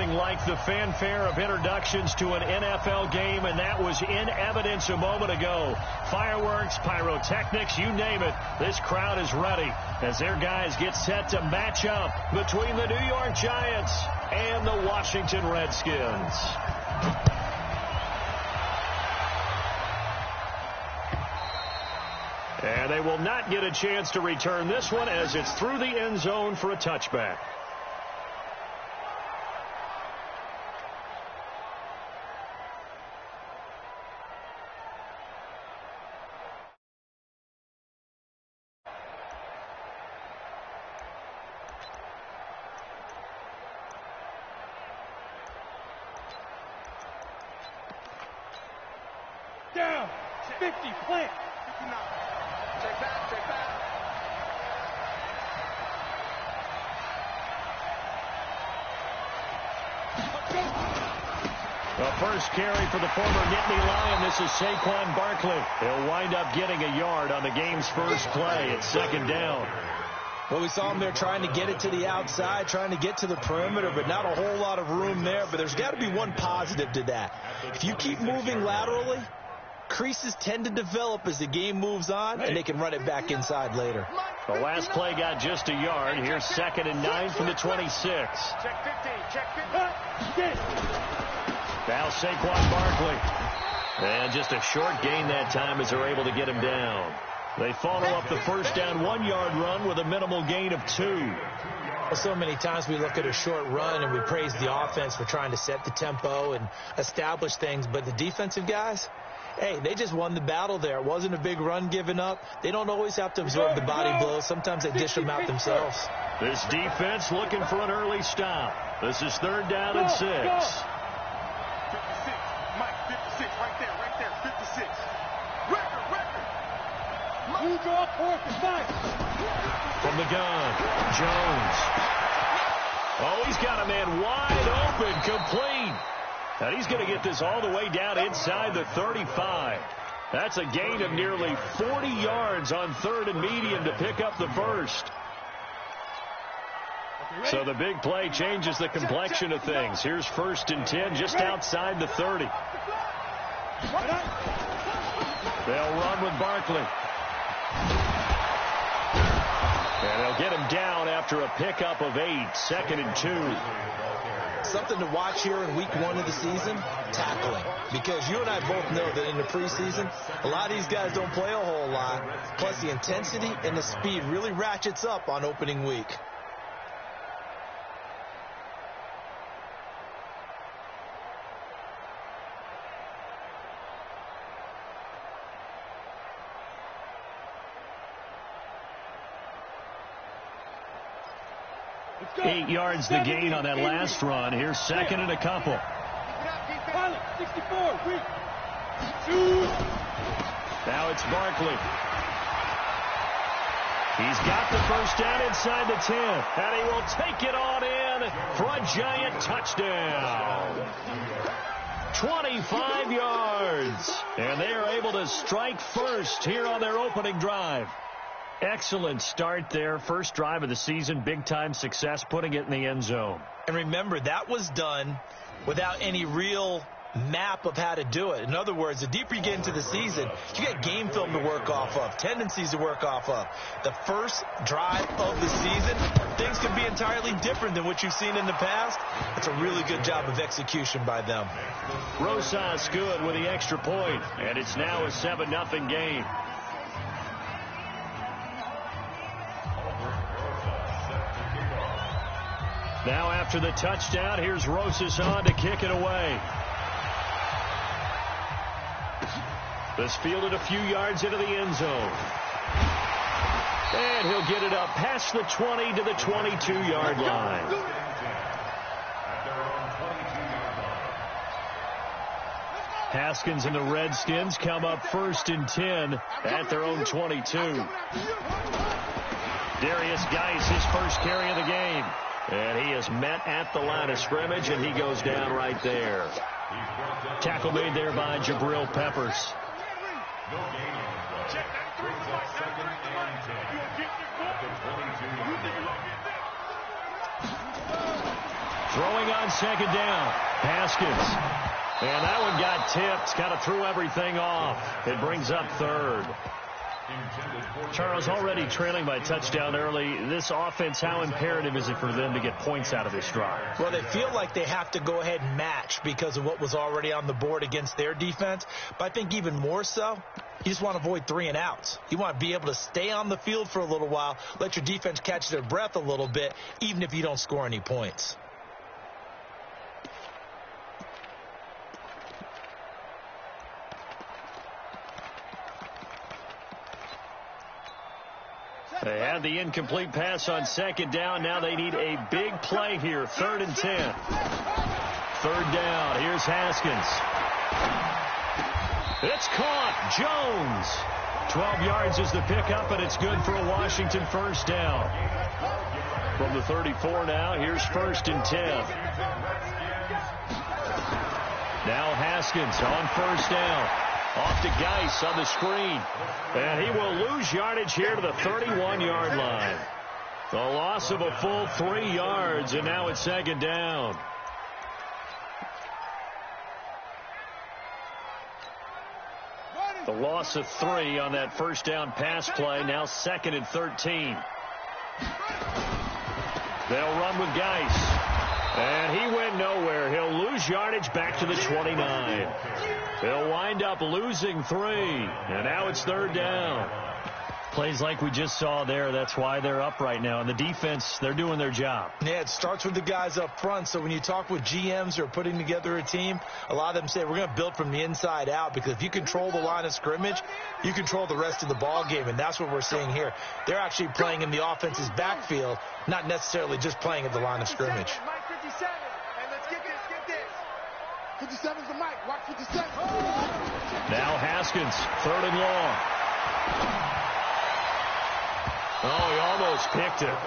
Nothing like the fanfare of introductions to an NFL game, and that was in evidence a moment ago. Fireworks, pyrotechnics, you name it. This crowd is ready as their guys get set to match up between the New York Giants and the Washington Redskins. And they will not get a chance to return this one as it's through the end zone for a touchback. Down. 50, plant. 59. Check back, check back. The first carry for the former Nittany Lion. This is Saquon Barkley. He'll wind up getting a yard on the game's first play. It's second down. Well, we saw him there trying to get it to the outside, trying to get to the perimeter, but not a whole lot of room there. But there's got to be one positive to that. If you keep moving laterally, creases tend to develop as the game moves on, and they can run it back inside later. The last play got just a yard. Here's 2nd and 9 from the 26. Check 15, check 15. Now Saquon Barkley. And just a short gain that time as they're able to get him down. They follow up the first down 1-yard run with a minimal gain of 2. So many times we look at a short run and we praise the offense for trying to set the tempo and establish things, but the defensive guys, hey, they just won the battle there. It wasn't a big run given up. They don't always have to absorb the body blows. Sometimes they dish them out themselves. This defense looking for an early stop. This is 3rd down and 6. 56. Mike, 56, right there, 56. Record. Move off 4th and 5. From the gun, Jones. Oh, he's got a man wide open, complete. And he's going to get this all the way down inside the 35. That's a gain of nearly 40 yards on 3rd and medium to pick up the first. So the big play changes the complexion of things. Here's 1st and 10 just outside the 30. They'll run with Barkley. And they'll get him down after a pickup of 8, 2nd and 2. Something to watch here in week 1 of the season, tackling. Because you and I both know that in the preseason, a lot of these guys don't play a whole lot. Plus the intensity and the speed really ratchets up on opening week. Go. 8 yards the gain on that last run. Here's 2nd and a couple. 64. Now it's Barkley. He's got the first down inside the 10. And he will take it on in for a Giant touchdown. 25 yards. And they are able to strike first here on their opening drive. Excellent start there. First drive of the season. Big-time success, putting it in the end zone. And remember, that was done without any real map of how to do it. In other words, the deeper you get into the season, you got game film to work off of, tendencies to work off of. The first drive of the season, things can be entirely different than what you've seen in the past. It's a really good job of execution by them. Rosas good with the extra point, and it's now a 7-0 game. Now after the touchdown, here's Rosas on to kick it away. This fielded a few yards into the end zone. And he'll get it up past the 20 to the 22-yard line. Haskins and the Redskins come up 1st and 10 at their own 22. Darius Geis, his first carry of the game. And he is met at the line of scrimmage, and he goes down right there. Tackle made there by Jabril Peppers. Throwing on second down. Haskins. And that one got tipped. Kind of threw everything off. It brings up third. Charles, already trailing by a touchdown early. This offense, how imperative is it for them to get points out of this drive? Well, they feel like they have to go ahead and match because of what was already on the board against their defense. But I think even more so, you just want to avoid 3 and outs. You want to be able to stay on the field for a little while, let your defense catch their breath a little bit, even if you don't score any points. They had the incomplete pass on second down. Now they need a big play here. 3rd and 10. 3rd down. Here's Haskins. It's caught. Jones. 12 yards is the pickup, and it's good for a Washington first down. From the 34 now, here's 1st and 10. Now Haskins on 1st down. Off to Geis on the screen. And he will lose yardage here to the 31-yard line. The loss of a full 3 yards, and now it's 2nd down. The loss of 3 on that first down pass play. Now 2nd and 13. They'll run with Geis. And he went nowhere. He'll lose yardage back to the 29. They'll wind up losing 3. And now it's 3rd down. Plays like we just saw there. That's why they're up right now. And the defense, they're doing their job. Yeah, it starts with the guys up front. So when you talk with GMs who are putting together a team, a lot of them say we're going to build from the inside out, because if you control the line of scrimmage, you control the rest of the ball game. And that's what we're seeing here. They're actually playing in the offense's backfield, not necessarily just playing at the line of scrimmage. 57's the mic. Watch 57. Now Haskins, 3rd and long. Oh, he almost picked it.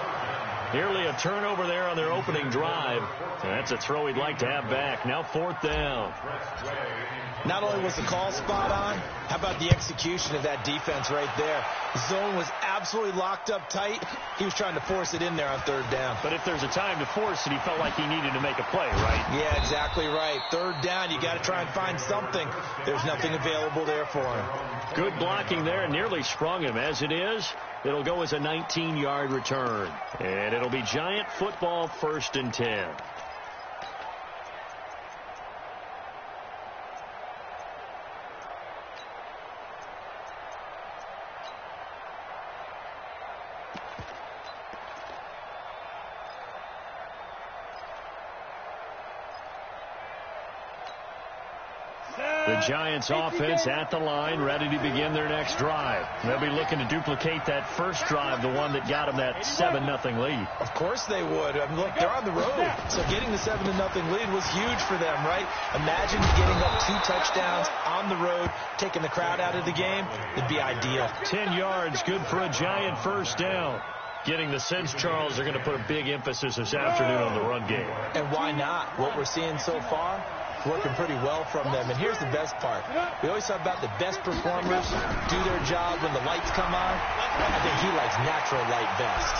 Nearly a turnover there on their opening drive. And that's a throw he'd like to have back. Now 4th down. Not only was the call spot on, how about the execution of that defense right there? The zone was absolutely locked up tight. He was trying to force it in there on 3rd down. But if there's a time to force it, he felt like he needed to make a play, right? Yeah, exactly right. 3rd down, you got to try and find something. There's nothing available there for him. Good blocking there, nearly sprung him. As it is, it'll go as a 19-yard return. And it'll be Giant football, 1st and 10. The Giants offense at the line, ready to begin their next drive. They'll be looking to duplicate that first drive, the one that got them that 7-0 lead. Of course they would. I mean, look, they're on the road. So getting the 7-0 lead was huge for them, right? Imagine getting up 2 touchdowns on the road, taking the crowd out of the game. It'd be ideal. 10 yards, good for a Giant first down. Getting the sense, Charles, they're going to put a big emphasis this afternoon on the run game. And why not? What we're seeing so far, working pretty well from them. And here's the best part. We always talk about the best performers do their job when the lights come on. I think he likes natural light best.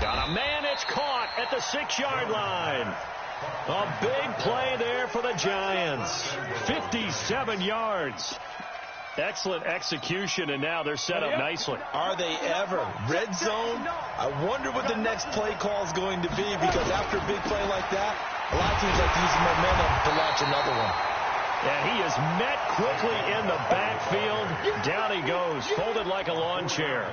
Got a man, it's caught at the 6-yard line. A big play there for the Giants. 57 yards. Excellent execution, and now they're set up nicely. Are they ever? Red zone? I wonder what the next play call is going to be, because after a big play like that, a lot of teams like to use momentum to launch another one. And he is met quickly in the backfield. Down he goes, folded like a lawn chair.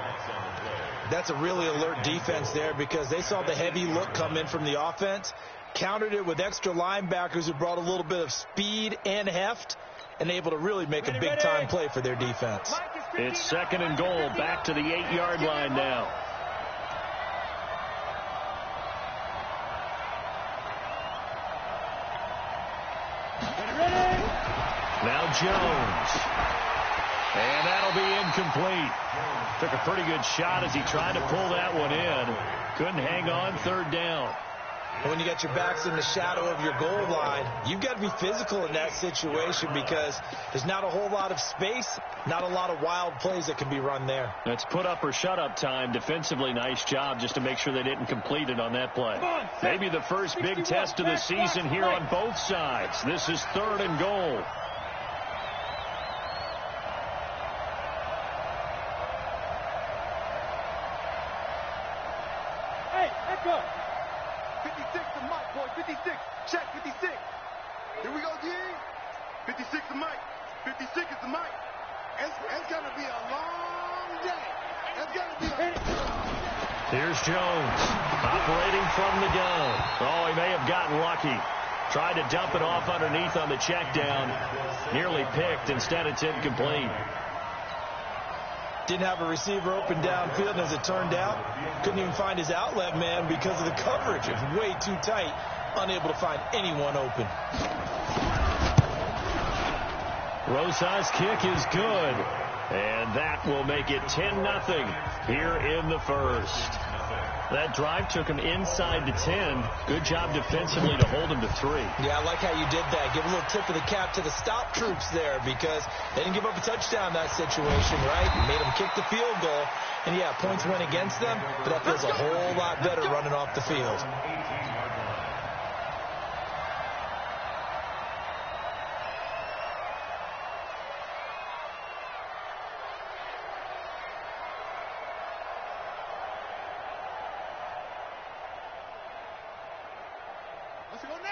That's a really alert defense there, because they saw the heavy look come in from the offense, countered it with extra linebackers who brought a little bit of speed and heft, and able to really make a big-time play for their defense. It's 2nd and goal, back to the 8-yard line now. Now Jones. And that'll be incomplete. Took a pretty good shot as he tried to pull that one in. Couldn't hang on, 3rd down. And when you got your backs in the shadow of your goal line, you've got to be physical in that situation because there's not a whole lot of space, not a lot of wild plays that can be run there. That's put up or shut up time. Defensively, nice job just to make sure they didn't complete it on that play. Maybe the first big test of the season here on both sides. This is 3rd and goal. Hey, let's go. 56 to Mike, boy. 56. Check 56. Here we go, D. 56 to Mike. 56 is to Mike. It's going to be a long day. It's going to be a... Here's Jones operating from the gun. Oh, he may have gotten lucky. Tried to dump it off underneath on the check down. Nearly picked. Instead, it's incomplete. Didn't have a receiver open downfield, and as it turned out, couldn't even find his outlet man because of the coverage. It was way too tight, unable to find anyone open. Rosa's kick is good, and that will make it 10-0 here in the first. That drive took him inside the 10. Good job defensively to hold him to 3. Yeah, I like how you did that. Give a little tip of the cap to the stop troops there because they didn't give up a touchdown in that situation, right? You made them kick the field goal. And, yeah, points went against them, but that feels a whole lot better running off the field.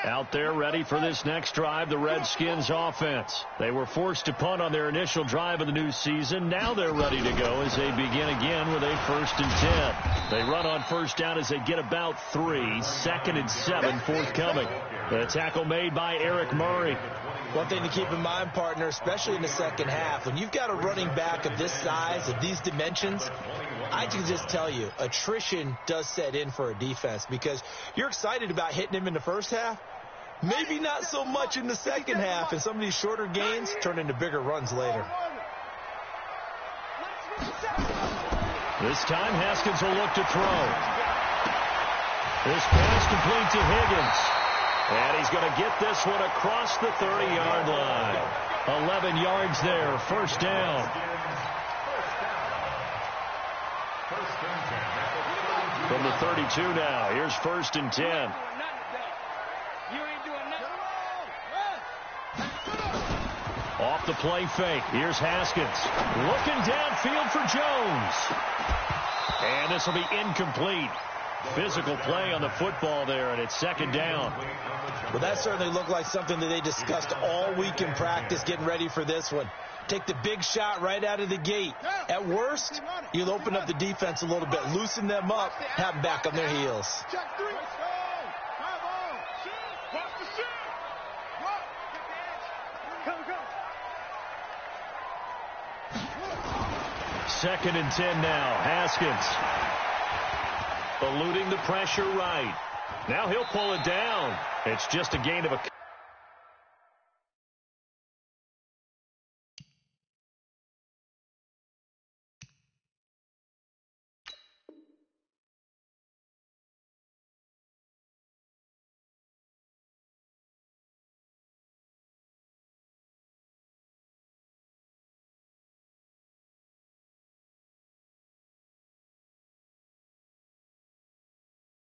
Out there ready for this next drive, the Redskins offense. They were forced to punt on their initial drive of the new season. Now they're ready to go as they begin again with a 1st and 10. They run on first down as they get about 3. 2nd and 7 forthcoming. The tackle made by Eric Murray. One thing to keep in mind, partner, especially in the second half, when you've got a running back of this size, of these dimensions, I can just tell you, attrition does set in for a defense because you're excited about hitting him in the first half. Maybe not so much in the second half, and some of these shorter gains turn into bigger runs later. This time, Haskins will look to throw. This pass complete to Higgins. And he's going to get this one across the 30-yard line. 11 yards there, first down. From the 32 now, here's 1st and 10. Off the play fake. Here's Haskins. Looking downfield for Jones. And this will be incomplete. Physical play on the football there, and it's 2nd down. Well, that certainly looked like something that they discussed all week in practice getting ready for this one. Take the big shot right out of the gate. At worst, you'll open up the defense a little bit, loosen them up, have them back on their heels. Second and 10 now. Haskins eluding the pressure right. Now he'll pull it down. It's just a gain of a...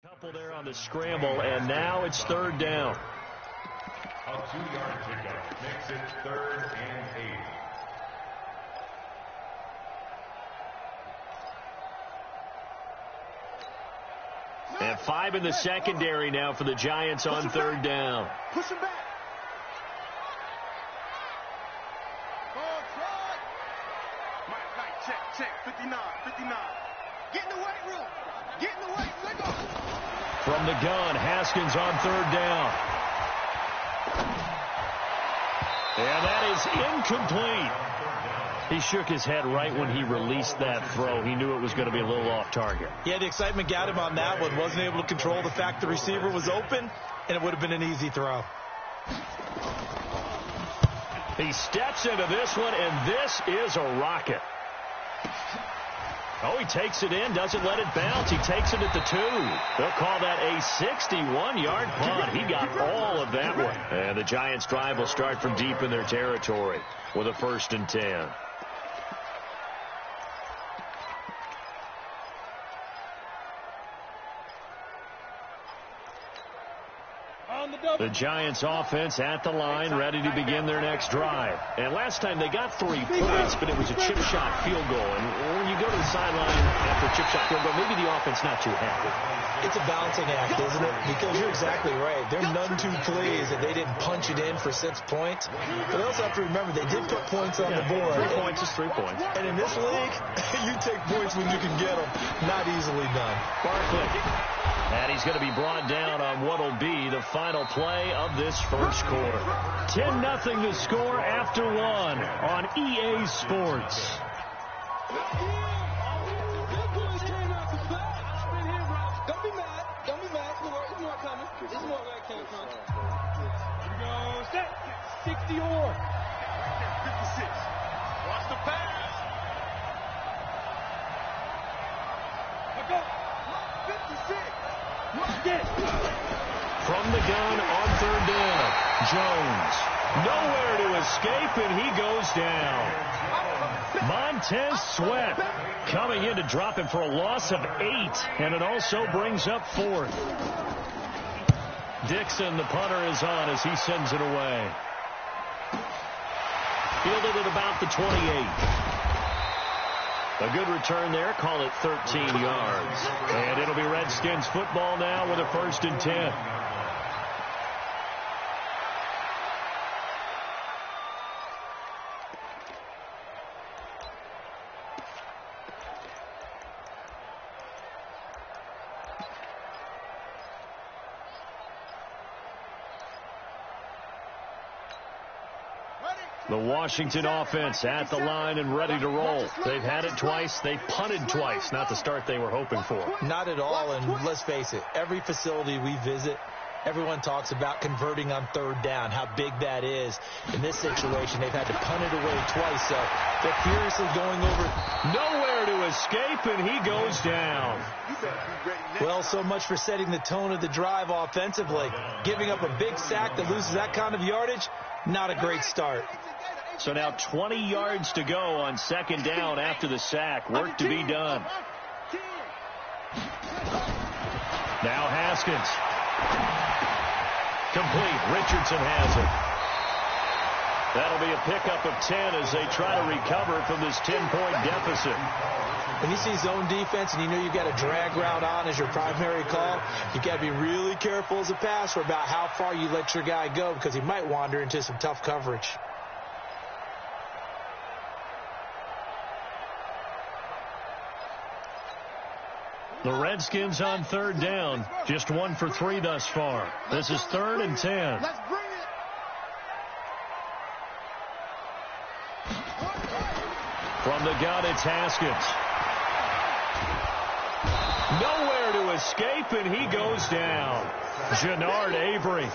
Couple there on the scramble, and now it's 3rd down. A 2-yard pickup makes it 3rd and 8. And 5 in the secondary now for the Giants on 3rd down. Push him back. Mike, check. 59. Get in the weight room. Let go. From the gun, Haskins on 3rd down. And that is incomplete. He shook his head right when he released that throw. He knew it was going to be a little off target. Yeah, the excitement got him on that one. Wasn't able to control the fact the receiver was open, and it would have been an easy throw. He steps into this one, and this is a rocket. Oh, he takes it in, doesn't let it bounce. He takes it at the 2. They'll call that a 61-yard punt. He got all of that one. And the Giants' drive will start from deep in their territory with a 1st and 10. The Giants offense at the line, ready to begin their next drive. And last time they got 3 points, but it was a chip shot field goal. And when you go to the sideline after a chip shot field goal, maybe the offense not too happy. It's a balancing act, isn't it? Because you're exactly right. They're none too pleased that they didn't punch it in for 6 points. But they also have to remember they did put points on the board. 3 points is 3 points. And in this league, you take points when you can get them. Not easily done. Barkley. And he's going to be brought down on what will be the final play of this first quarter. 10-0 to score after 1 on EA Sports. Don't be mad. Don't be mad. There's more coming. There's more where it came from. Here we go. Set. 60 or 56. Watch the pass. Let's go. 56. From the gun on 3rd down, Jones. Nowhere to escape, and he goes down. Montez Sweat coming in to drop him for a loss of 8, and it also brings up 4th. Dixon, the punter, is on as he sends it away. Fielded at about the 28. A good return there. Call it 13 yards. And it'll be Redskins football now with a 1st and 10. The Washington offense at the line and ready to roll. They've had it twice. They punted twice. Not the start they were hoping for. Not at all, and let's face it, every facility we visit, everyone talks about converting on 3rd down, how big that is. In this situation, they've had to punt it away twice, so they're furiously going over. Nowhere to escape, and he goes down. Well, so much for setting the tone of the drive offensively. Giving up a big sack that loses that kind of yardage, not a great start. So now 20 yards to go on 2nd down after the sack. Work to be done. Now Haskins. Complete. Richardson has it. That'll be a pickup of 10 as they try to recover from this 10-point deficit. When you see zone defense and you know you've got a drag route on as your primary call, you got to be really careful as a passer about how far you let your guy go because he might wander into some tough coverage. The Redskins on 3rd down. Just 1 for 3 thus far. This is 3rd and 10. Let's bring it. From the gun, it's Haskins. Nowhere to escape, and he goes down. Jannard Avery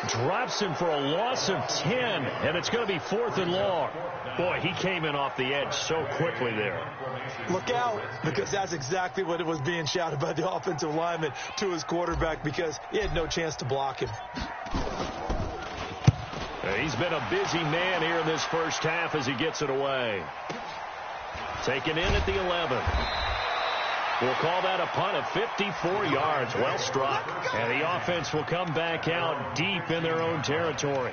drops him for a loss of 10, and it's going to be 4th and long. Boy, he came in off the edge so quickly there. Look out, because that's exactly what it was being shouted by the offensive lineman to his quarterback because he had no chance to block him. He's been a busy man here in this first half as he gets it away. Taken in at the 11. We'll call that a punt of 54 yards. Well struck. And the offense will come back out deep in their own territory.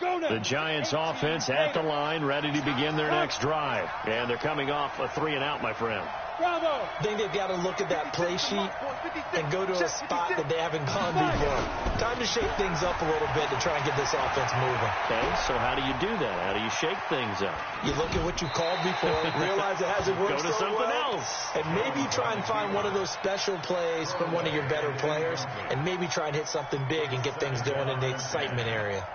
The Giants offense at the line, ready to begin their next drive. And they're coming off a 3-and-out, my friend. Bravo. I think they've got to look at that play sheet and go to a spot that they haven't gone before. Time to shake things up a little bit to try and get this offense moving. Okay, so how do you do that? How do you shake things up? You look at what you called before, realize it hasn't worked Go to so something well, else. and maybe try and find one of those special plays from one of your better players, and maybe try and hit something big and get things going in the excitement area.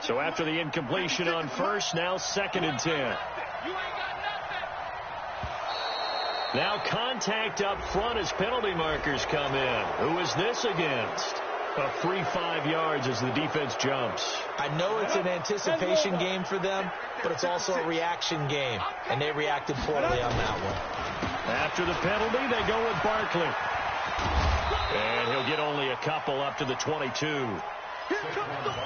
So after the incompletion on first, now 2nd and 10. Now contact up front as penalty markers come in. Who is this against? A free 5 yards as the defense jumps. I know it's an anticipation game for them, but it's also a reaction game, and they reacted poorly on that one. After the penalty, they go with Barkley. And he'll get only a couple up to the 22.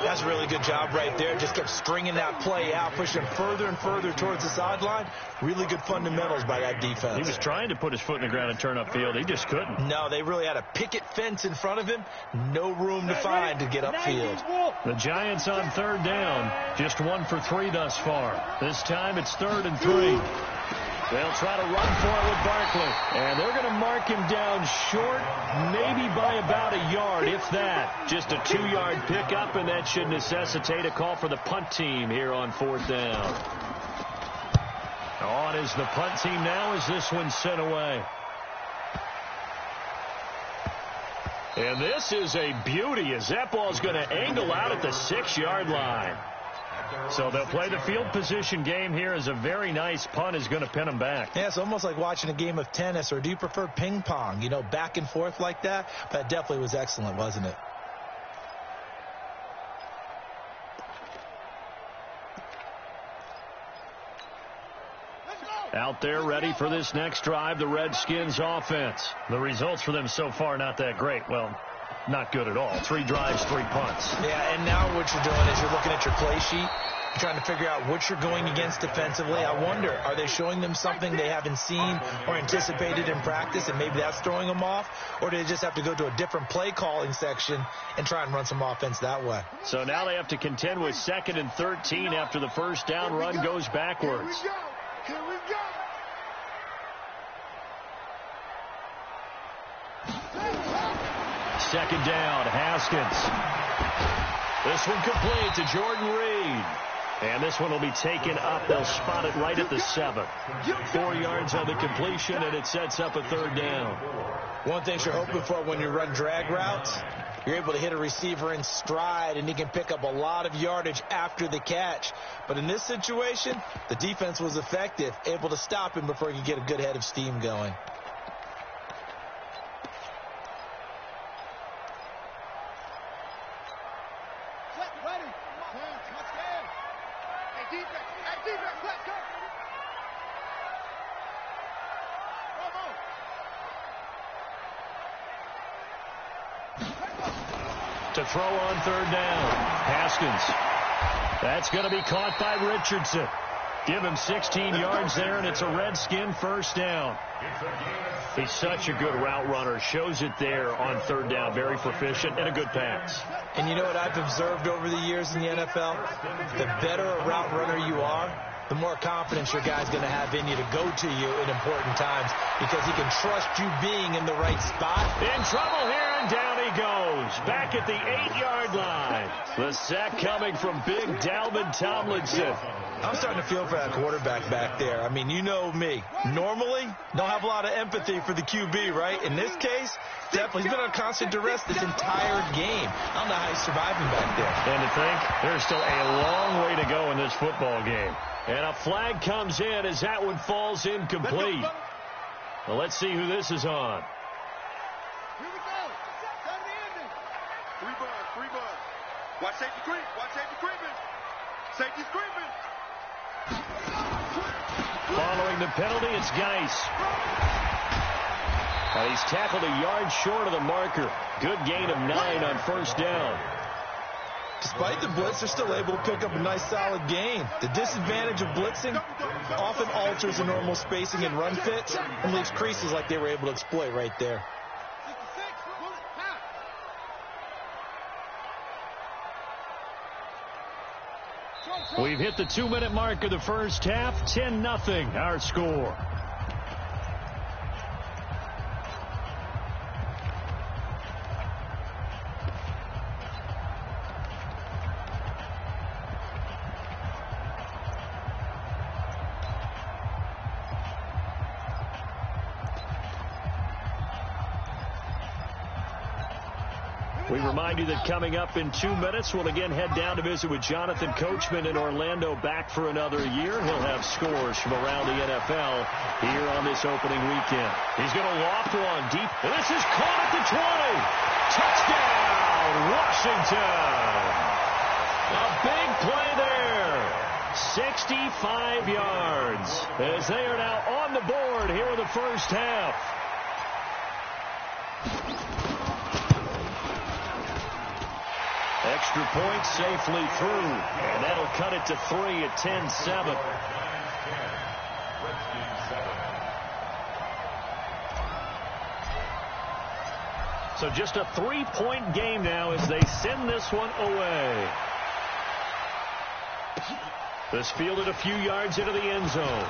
That's a really good job right there. Just kept stringing that play out, pushing further and further towards the sideline. Really good fundamentals by that defense. He was trying to put his foot in the ground and turn upfield. He just couldn't. No, they really had a picket fence in front of him. No room to find to get upfield. The Giants on 3rd down. Just 1 for 3 thus far. This time it's 3rd and 3. They'll try to run for it with Barkley. And they're going to mark him down short, maybe by about a yard, if that. Just a 2-yard pickup, and that should necessitate a call for the punt team here on 4th down. On is the punt team now as this one's sent away. And this is a beauty as that ball's going to angle out at the 6-yard line. So they'll play the field position game here as a very nice punt is going to pin them back. Yeah, it's almost like watching a game of tennis, or do you prefer ping pong? You know, back and forth like that? That definitely was excellent, wasn't it? Out there ready for this next drive, the Redskins offense. The results for them so far not that great. Well, not good at all. 3 drives, 3 punts. Yeah, and now what you're doing is you're looking at your play sheet, trying to figure out what you're going against defensively. I wonder, are they showing them something they haven't seen or anticipated in practice, and maybe that's throwing them off? Or do they just have to go to a different play calling section and try and run some offense that way? So now they have to contend with 2nd and 13 after the first down run goes backwards. Here we go. Second down, Haskins. This one complete to Jordan Reed. And this one will be taken up. They'll spot it right at the 7. 4 yards on the completion, and it sets up a 3rd down. One thing you're hoping for when you run drag routes, you're able to hit a receiver in stride, and he can pick up a lot of yardage after the catch. But in this situation, the defense was effective, able to stop him before he could get a good head of steam going. To throw on 3rd down. Haskins. That's going to be caught by Richardson. Give him 16 yards there, and it's a Redskin 1st down. He's such a good route runner. Shows it there on 3rd down. Very proficient and a good pass. And you know what I've observed over the years in the NFL? The better a route runner you are, the more confidence your guy's going to have in you to go to you in important times, because he can trust you being in the right spot. In trouble here, and down he goes. Back at the 8-yard line. The sack coming from big Dalvin Tomlinson. I'm starting to feel for that quarterback back there. I mean, you know me. Normally, don't have a lot of empathy for the QB, right? In this case, definitely, he's been on constant duress this entire game. I don't know how he's surviving back there. And to think, there's still a long way to go in this football game. And a flag comes in as that one falls incomplete. Well, let's see who this is on. Here we go. Down to the ending. 3 bars. Watch safety creep. Watch safety creeping. Safety's creeping. Following the penalty, it's Geis. Now he's tackled a yard short of the marker. Good gain of 9 on 1st down. Despite the blitz, they're still able to pick up a nice, solid gain. The disadvantage of blitzing often alters the normal spacing and run fits and leaves creases like they were able to exploit right there. We've hit the 2-minute mark of the first half. 10-0 our score. We remind you that coming up in 2 minutes, we'll again head down to visit with Jonathan Coachman in Orlando, back for another year. He'll have scores from around the NFL here on this opening weekend. He's going to loft one deep. And this is caught at the 20. Touchdown, Washington. A big play there. 65 yards as they are now on the board here in the first half. Extra point safely through, and that'll cut it to 3 at 10-7. So just a 3-point game now as they send this one away. This fielded a few yards into the end zone.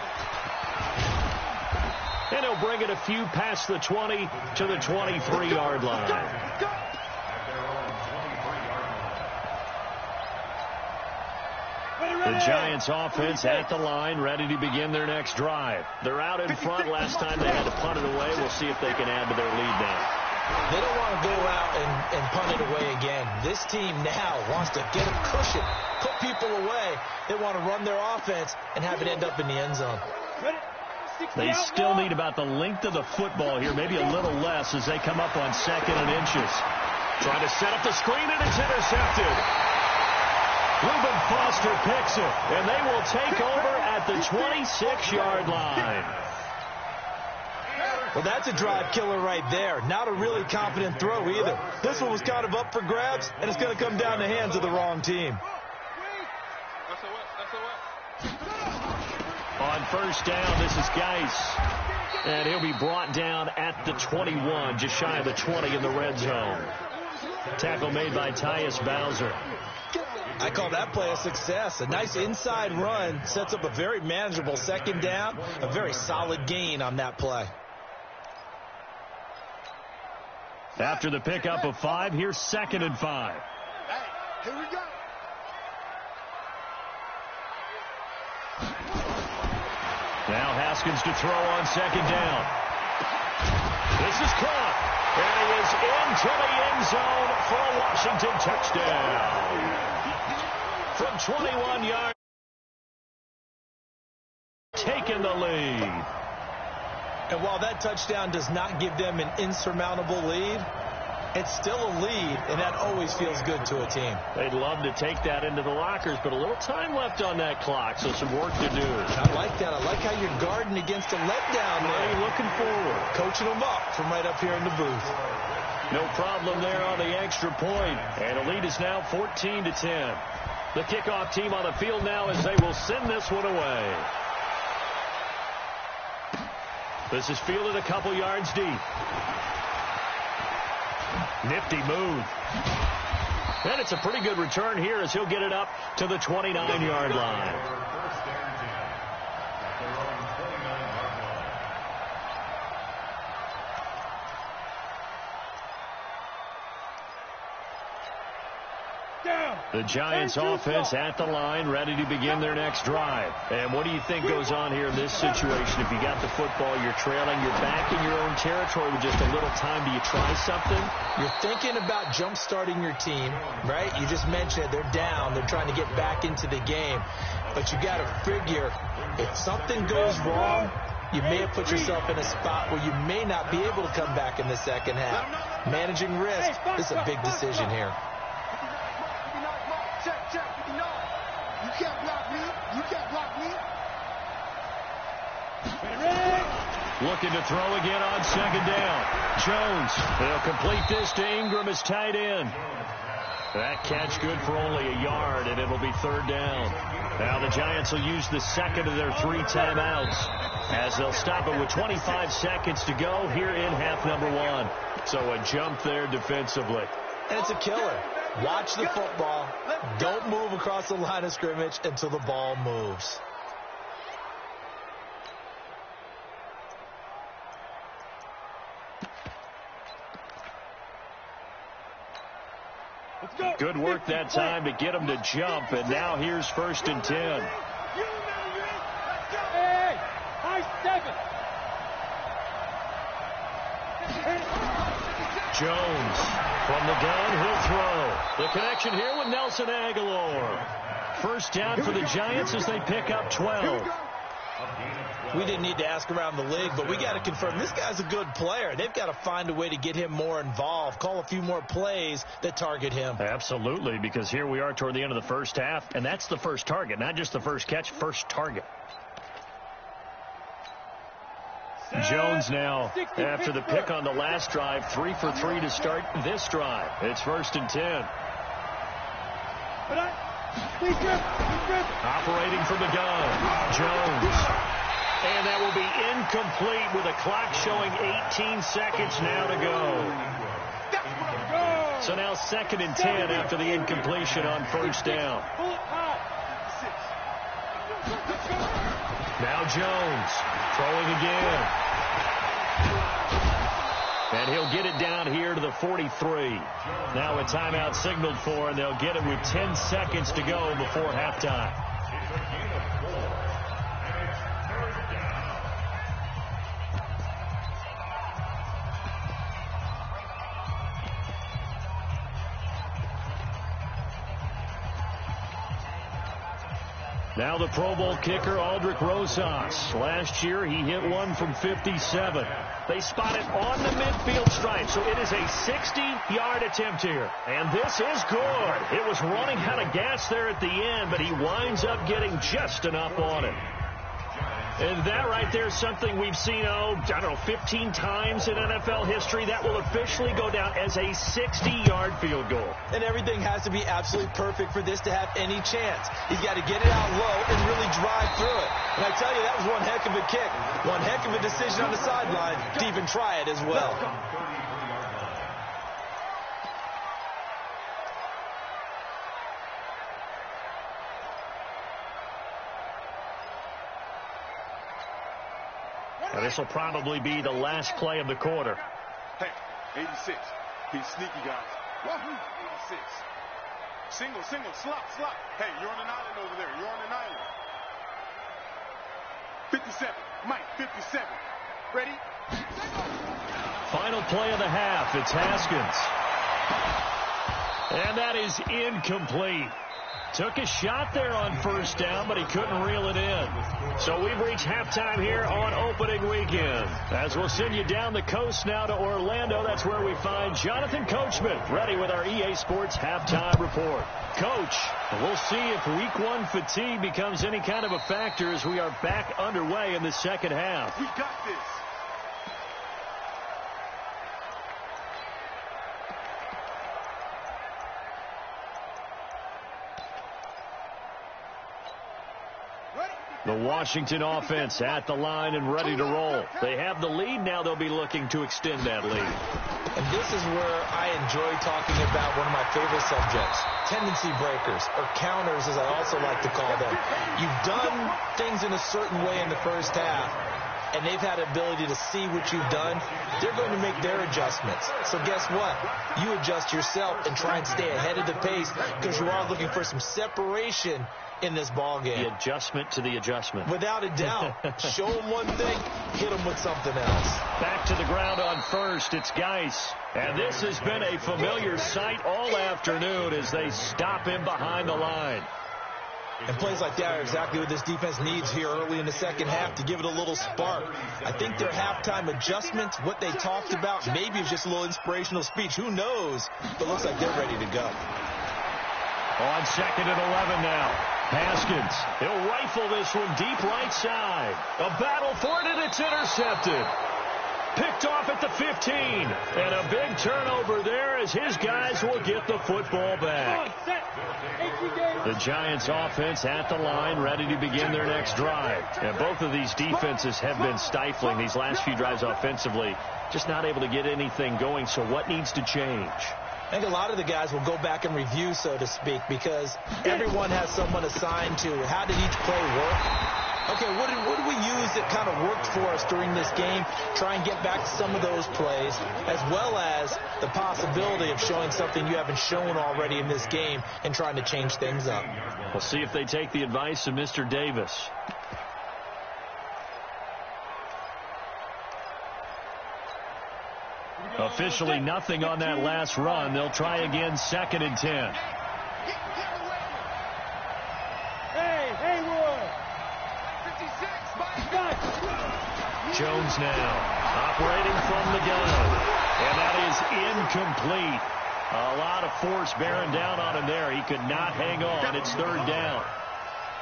And he'll bring it a few past the 20 to the 23-yard line. The Giants offense at the line, ready to begin their next drive. They're out in front. Last time they had to punt it away. We'll see if they can add to their lead now. They don't want to go out and punt it away again. This team now wants to get a cushion, put people away. They want to run their offense and have it end up in the end zone. They still need about the length of the football here, maybe a little less as they come up on 2nd and inches. Trying to set up the screen, and it's intercepted. Reuben Foster picks it, and they will take over at the 26-yard line. Well, that's a drive killer right there. Not a really confident throw either. This one was kind of up for grabs, and it's going to come down the hands of the wrong team. On first down, this is Geis. And he'll be brought down at the 21, just shy of the 20 in the red zone. Tackle made by Tyus Bowser. I call that play a success. A nice inside run sets up a very manageable 2nd down. A very solid gain on that play. After the pickup of 5, here's 2nd and 5. Hey, here we go. Now Haskins to throw on 2nd down. This is caught. And he is into the end zone for a Washington touchdown. From 21 yards, taking the lead. And while that touchdown does not give them an insurmountable lead, it's still a lead, and that always feels good to a team. They'd love to take that into the lockers, but a little time left on that clock, so some work to do. I like that. I like how you're guarding against a letdown there. Looking forward. Coaching them up from right up here in the booth. No problem there on the extra point. And the lead is now 14-10. The kickoff team on the field now as they will send this one away. This is fielded a couple yards deep. Nifty move. And it's a pretty good return here as he'll get it up to the 29-yard line. The Giants offense at the line, ready to begin their next drive. And what do you think goes on here in this situation? If you got the football, you're trailing, you're back in your own territory with just a little time. Do you try something? You're thinking about jump-starting your team, right? You just mentioned it. They're down. They're trying to get back into the game. But you got to figure if something goes wrong, you may have put yourself in a spot where you may not be able to come back in the second half. Managing risk is a big decision here. Check, 59. You can't block me. You can't block me. Looking to throw again on 2nd down. Jones, they'll complete this to Ingram as tight end. That catch good for only a yard, and it'll be 3rd down. Now the Giants will use the 2nd of their 3 timeouts as they'll stop it with 25 seconds to go here in half number 1. So a jump there defensively. And it's a killer. Watch the football. Don't move across the line of scrimmage until the ball moves. Good work that time to get him to jump, and now here's 1st and 10. Hey, high 7. Jones from the gun, he'll throw. The connection here with Nelson Aguilar. First down for the Giants as they pick up 12. We didn't need to ask around the league, but we got to confirm this guy's a good player. They've got to find a way to get him more involved, call a few more plays that target him. Absolutely, because here we are toward the end of the first half, and that's the first target, not just the first catch, first target. Jones now, after the pick on the last drive, 3 for 3 to start this drive. It's 1st and 10. Operating from the gun, Jones. And that will be incomplete with a clock showing 18 seconds now to go. So now 2nd and 10 after the incompletion on first down. Now Jones throwing again. And he'll get it down here to the 43. Now a timeout signaled for, and they'll get it with 10 seconds to go before halftime. Now the Pro Bowl kicker, Aldrick Rosas. Last year, he hit one from 57. They spot it on the midfield stripe, so it is a 60-yard attempt here. And this is good. It was running out of gas there at the end, but he winds up getting just enough on it. And that right there is something we've seen, 15 times in NFL history. That will officially go down as a 60-yard field goal. And everything has to be absolutely perfect for this to have any chance. He's got to get it out low and really drive through it. And I tell you, that was one heck of a kick. One heck of a decision on the sideline to even try it as well. Now, this will probably be the last play of the quarter. Hey, 86. He's sneaky, guys. Wahoo, 86. Single, slot. Hey, you're on an island over there. You're on an island. 57. Mike, 57. Ready? Final play of the half. It's Haskins. And that is incomplete. Took a shot there on first down, but he couldn't reel it in. So we've reached halftime here on opening weekend. As we'll send you down the coast now to Orlando, that's where we find Jonathan Coachman, ready with our EA Sports halftime report. Coach, we'll see if week 1 fatigue becomes any kind of a factor as we are back underway in the second half. We got this. The Washington offense at the line and ready to roll. They have the lead. Now they'll be looking to extend that lead. And this is where I enjoy talking about one of my favorite subjects, tendency breakers, or counters as I also like to call them. You've done things in a certain way in the first half, and they've had the ability to see what you've done. They're going to make their adjustments. So guess what? You adjust yourself and try and stay ahead of the pace because you are looking for some separation in this ball game. The adjustment to the adjustment. Without a doubt. Show them one thing, hit them with something else. Back to the ground on first. It's Geis. And this has been a familiar sight all afternoon as they stop him behind the line. And plays like that are exactly what this defense needs here early in the second half to give it a little spark. I think their halftime adjustments, what they talked about, maybe it's just a little inspirational speech. Who knows? But looks like they're ready to go. On 2nd and 11 now. Haskins, he'll rifle this one deep right side. A battle for it, and it's intercepted. Picked off at the 15. And a big turnover there as his guys will get the football back. The Giants offense at the line, ready to begin their next drive. And both of these defenses have been stifling these last few drives offensively. Just not able to get anything going, so what needs to change? I think a lot of the guys will go back and review, so to speak, because everyone has someone assigned to how did each play work. Okay, what did we use that kind of worked for us during this game? Try and get back to some of those plays, as well as the possibility of showing something you haven't shown already in this game and trying to change things up. We'll see if they take the advice of Mr. Davis. A officially nothing on that last run. They'll try again, 2nd and 10. Jones now operating from the gun, and that is incomplete. A lot of force bearing down on him there. He could not hang on. It's 3rd down.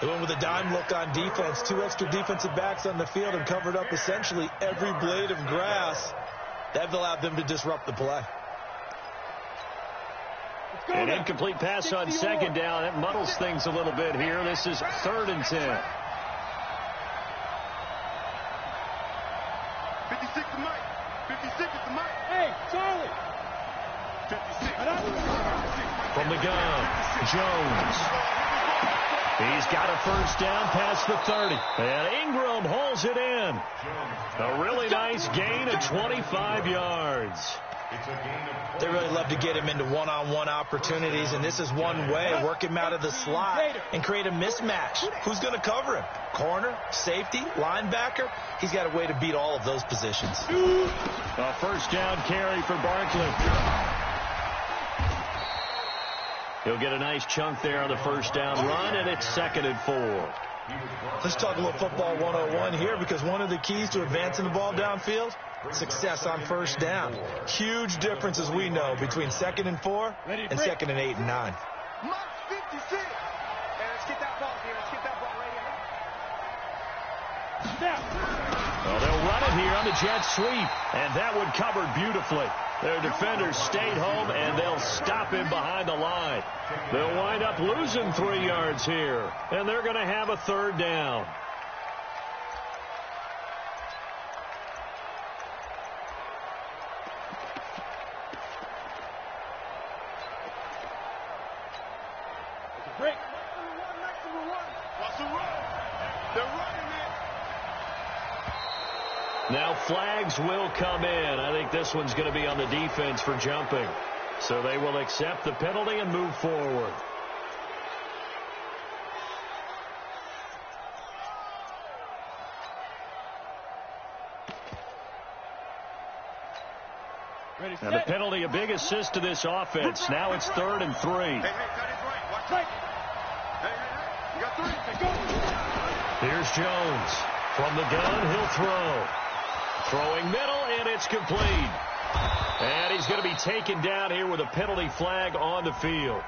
They went with a dime look on defense. 2 extra defensive backs on the field and covered up essentially every blade of grass. That allowed them to disrupt the play. An incomplete pass on 2nd down. That muddles things a little bit here. This is 3rd and 10. 56 to Mike. 56 is the Mike. Hey, Charlie. 56. From the gun, Jones. He's got a 1st down past the 30. And Ingram holds it in. A really nice gain of 25 yards. They really love to get him into one-on-one opportunities, and this is one way. Work him out of the slot and create a mismatch. Who's going to cover him? Corner, safety, linebacker? He's got a way to beat all of those positions. A 1st down carry for Barkley. He'll get a nice chunk there on the 1st down run, and it's 2nd and 4. Let's talk a little football 101 here, because one of the keys to advancing the ball downfield, success on 1st down. Huge difference, as we know, between 2nd and 4 and 2nd and 8 and 9. Mike 56. Hey, let's get that ball here. Let's get that ball right here. Well, they'll run it here on the jet sweep, and that one covered beautifully. Their defenders stayed home, and they'll stop him behind the line. They'll wind up losing 3 yards here, and they're going to have a 3rd down. Break. Watch the run. They're running it. Now flags will come in. I think this one's going to be on the defense for jumping. So they will accept the penalty and move forward. And the penalty, a big assist to this offense. Now it's 3rd and 3. Hey, cut his right. Watch right. Hey. You got 3. Let's go. Here's Jones. From the gun, he'll throw. Throwing middle, and it's complete. And he's going to be taken down here with a penalty flag on the field.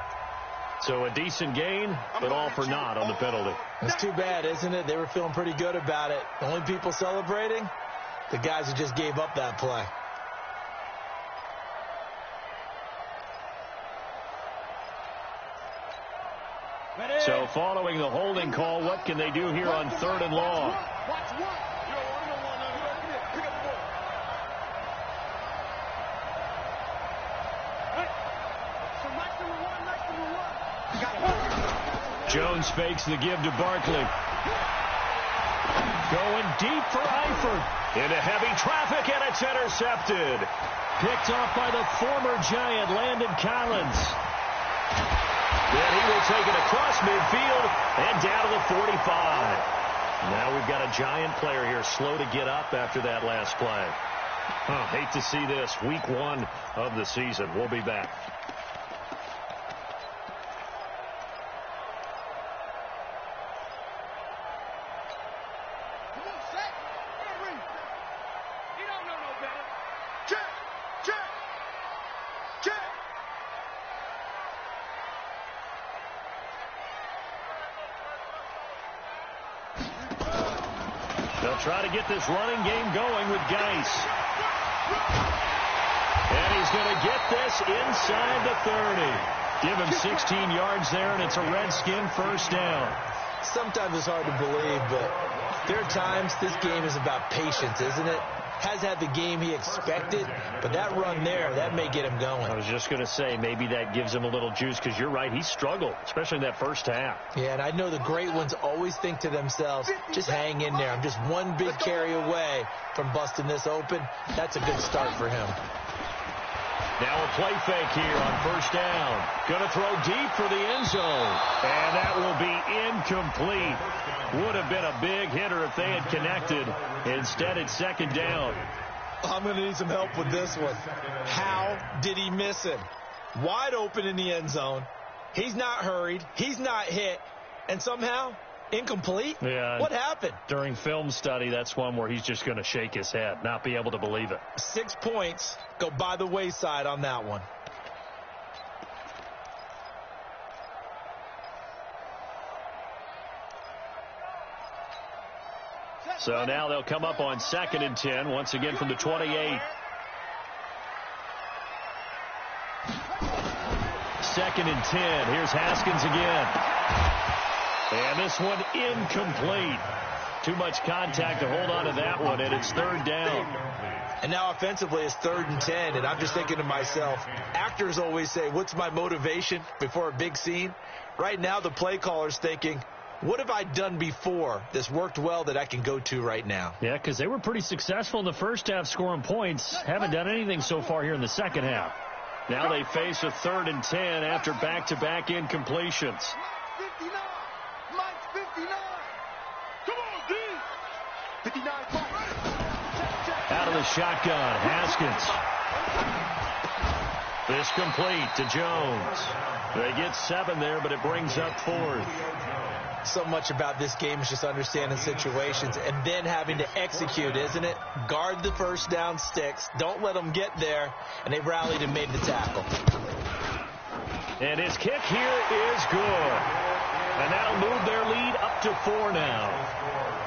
So a decent gain, but all for naught on the penalty. That's too bad, isn't it? They were feeling pretty good about it. The only people celebrating, the guys who just gave up that play. So following the holding call, what can they do here on 3rd and long? Watch one. You don't want no one. Pick up the ball. So Mike number 1. Got it. Jones fakes the give to Barkley. Going deep for Eifert. Into heavy traffic, and it's intercepted. Picked off by the former Giant, Landon Collins. Then he will take it across midfield and down to the 45. Now we've got a Giant player here slow to get up after that last play. Hate to see this. Week 1 of the season. We'll be back. Come on, set. He don't know no better. Check. Check. Check. They'll try to get this running game going with Geis. And he's going to get this inside the 30. Give him 16 yards there, and it's a Redskin 1st down. Sometimes it's hard to believe, but there are times this game is about patience, isn't it? Has had the game he expected, but that run there, that may get him going. I was just going to say, maybe that gives him a little juice, because you're right, he struggled, especially in that 1st half. Yeah, and I know the great ones always think to themselves, just hang in there. I'm just one big carry away from busting this open. That's a good start for him. Now a play fake here on 1st down. Going to throw deep for the end zone. And that will be incomplete. Would have been a big hitter if they had connected. Instead, it's 2nd down. I'm going to need some help with this one. How did he miss him? Wide open in the end zone. He's not hurried. He's not hit. And somehow, incomplete? Yeah. What happened? During film study, that's one where he's just going to shake his head, not be able to believe it. 6 points go by the wayside on that one. So now they'll come up on 2nd and 10, once again from the 28. 2nd and 10. Here's Haskins again. And this one incomplete. Too much contact to hold on to that one, and it's 3rd down. And now offensively it's 3rd and 10, and I'm just thinking to myself, actors always say, what's my motivation before a big scene? Right now the play caller's thinking, what have I done before that's worked well that I can go to right now? Yeah, because they were pretty successful in the first half scoring points. Haven't done anything so far here in the second half. Now they face a 3rd and 10 after back-to-back incompletions. 59. Mike's 59. Come on, D. 59. Out of the shotgun, Haskins. This complete to Jones. They get 7 there, but it brings up 4th. So much about this game is just understanding situations and then having to execute, isn't it? Guard the first down sticks. Don't let them get there. And they rallied and made the tackle. And his kick here is good. And that'll move their lead up to 4 now.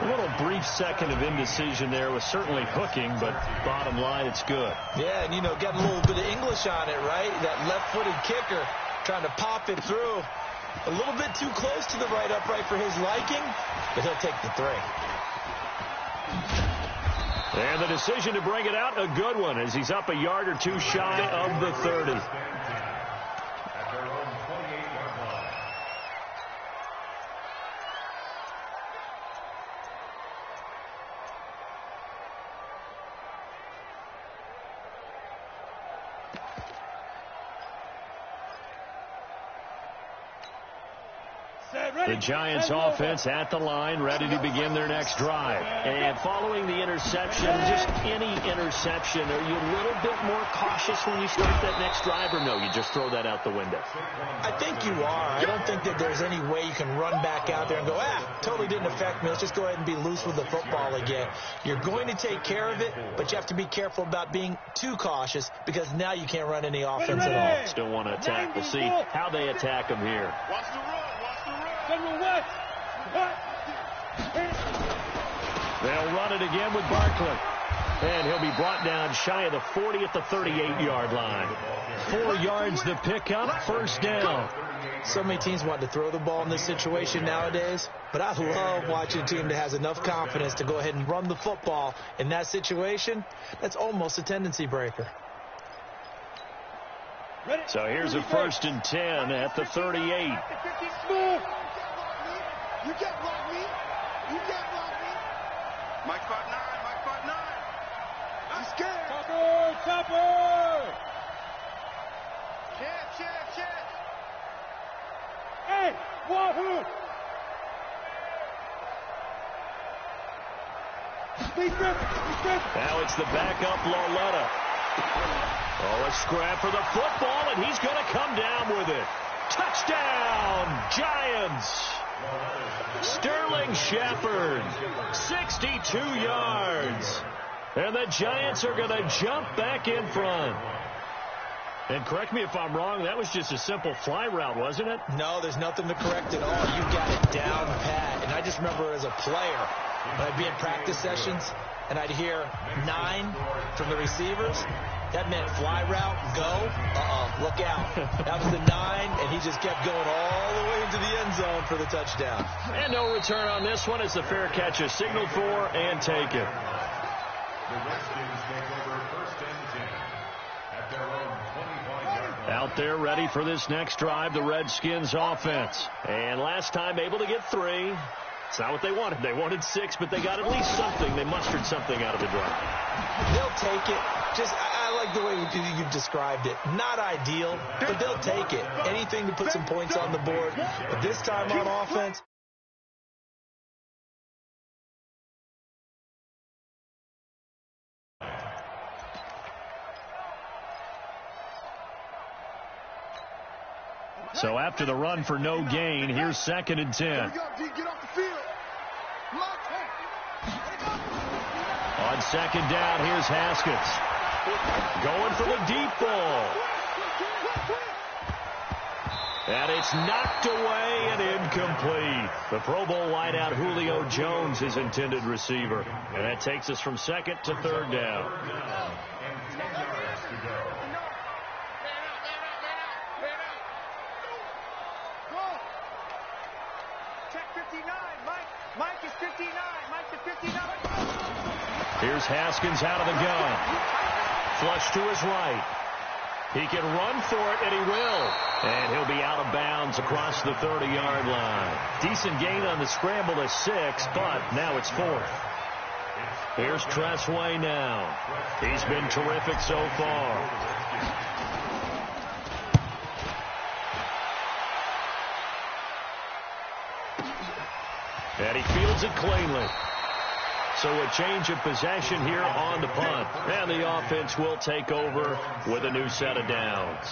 A little brief second of indecision there was certainly hooking, but bottom line, it's good. Yeah, and, you know, got a little bit of English on it, right? That left-footed kicker trying to pop it through. A little bit too close to the right upright for his liking, but he'll take the 3. And the decision to bring it out, a good one, as he's up a yard or 2 shy of the 30. At their own 28-yard line. The Giants offense at the line, ready to begin their next drive. And following the interception, just any interception, are you a little bit more cautious when you start that next drive, or no, you just throw that out the window? I think you are. I don't think that there's any way you can run back out there and go, totally didn't affect me. Let's just go ahead and be loose with the football again. You're going to take care of it, but you have to be careful about being too cautious because now you can't run any offense at all. Still want to attack. We'll see how they attack them here. Watch the run. Watch the run. They'll run it again with Barkley. And he'll be brought down shy of the 40 at the 38-yard line. 4 yards the pickup, 1st down. So many teams want to throw the ball in this situation nowadays, but I love watching a team that has enough confidence to go ahead and run the football. In that situation, that's almost a tendency breaker. So here's a 1st and 10 at the 38. You can't block me. You can't block me. Mike 5'9", Mike 5'9". I'm scared. Chopper! Check. Hey, Wahoo! Now it's the backup Lauletta. Oh, a scrap for the football, and he's going to come down with it. Touchdown, Giants! Sterling Shepard, 62 yards. And the Giants are going to jump back in front. And correct me if I'm wrong, that was just a simple fly route, wasn't it? No, there's nothing to correct at all. You got it down pat. And I just remember as a player, when I'd be in practice sessions, and I'd hear 9 from the receivers, that meant fly route, go, look out. That was the 9, and he just kept going all the way into the end zone for the touchdown. And no return on this one. It's a fair catch, a signal for, and take it. The Redskins take over 1st and 10 at their own 25-yard line. Out there ready for this next drive, the Redskins offense. And last time able to get 3. It's not what they wanted. They wanted 6, but they got at least something. They mustered something out of the drive. They'll take it. I like the way you described it. Not ideal, but they'll take it. Anything to put some points on the board. But this time on offense, So after the run for no gain, here's 2nd and 10. Here we go, D. Get off the field. On 2nd down, here's Haskins. Going for the deep ball. And it's knocked away and incomplete. The Pro Bowl wideout Julio Jones is intended receiver. And that takes us from 2nd to 3rd down. And 10 yards to go. Check 59. Mike is 59. Mike to 59. Here's Haskins out of the gun. Flush to his right. He can run for it, and he will. And he'll be out of bounds across the 30-yard line. Decent gain on the scramble to 6, but now it's 4th. Here's Tressway now. He's been terrific so far. And he fields it cleanly. So a change of possession here on the punt. And the offense will take over with a new set of downs.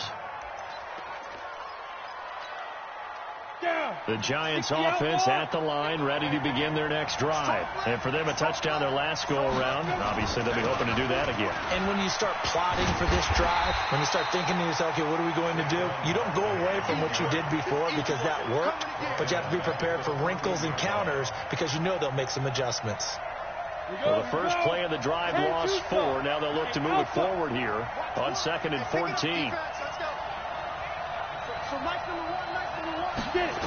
The Giants offense at the line, ready to begin their next drive. And for them, a touchdown their last go-around. Obviously, they'll be hoping to do that again. And when you start plotting for this drive, when you start thinking to yourself, okay, what are we going to do? You don't go away from what you did before because that worked, but you have to be prepared for wrinkles and counters because you know they'll make some adjustments. Well, the first play of the drive lost 4. Now they'll look to move it forward here on 2nd and 14. So Mike number one, get it.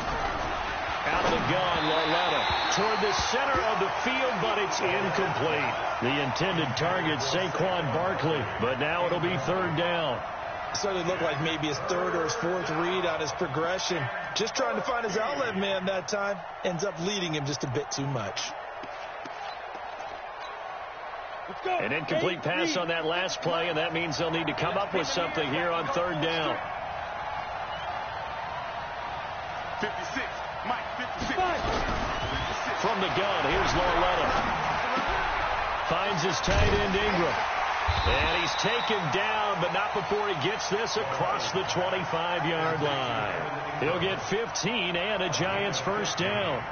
Out of the gun, Laletta toward the center of the field, but it's incomplete. The intended target, Saquon Barkley, but now it'll be 3rd down. Started to look like maybe his 3rd or his 4th read on his progression. Just trying to find his outlet man that time. Ends up leading him just a bit too much. An incomplete pass on that last play, and that means they'll need to come up with something here on 3rd down. 56. Mike, 56. From the gun, here's Laletta. Finds his tight end, Ingram. And he's taken down, but not before he gets this across the 25-yard line. He'll get 15 and a Giants 1st down.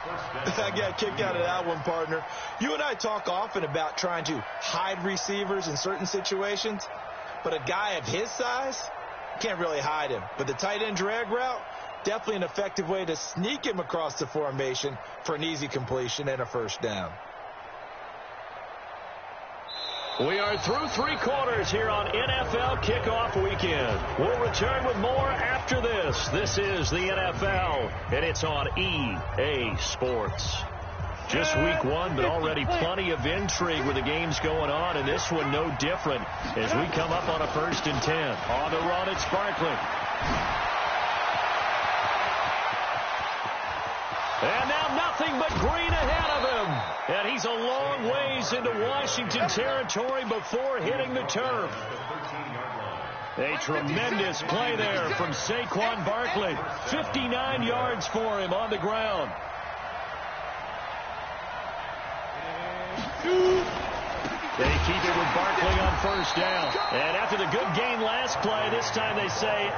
I got a kick out of that one, partner. You and I talk often about trying to hide receivers in certain situations, but a guy of his size, can't really hide him. But the tight end drag route, definitely an effective way to sneak him across the formation for an easy completion and a 1st down. We are through 3 quarters here on NFL Kickoff Weekend. We'll return with more after this. This is the NFL, and it's on EA Sports. Just week 1, but already plenty of intrigue with the games going on, and this one no different as we come up on a 1st and 10. On the run, it's Barkley. And now nothing but green ahead of him. And he's a long ways into Washington territory before hitting the turf. A tremendous play there from Saquon Barkley. 59 yards for him on the ground. They keep it with Barkley on 1st down. And after the good gain last play, this time they say,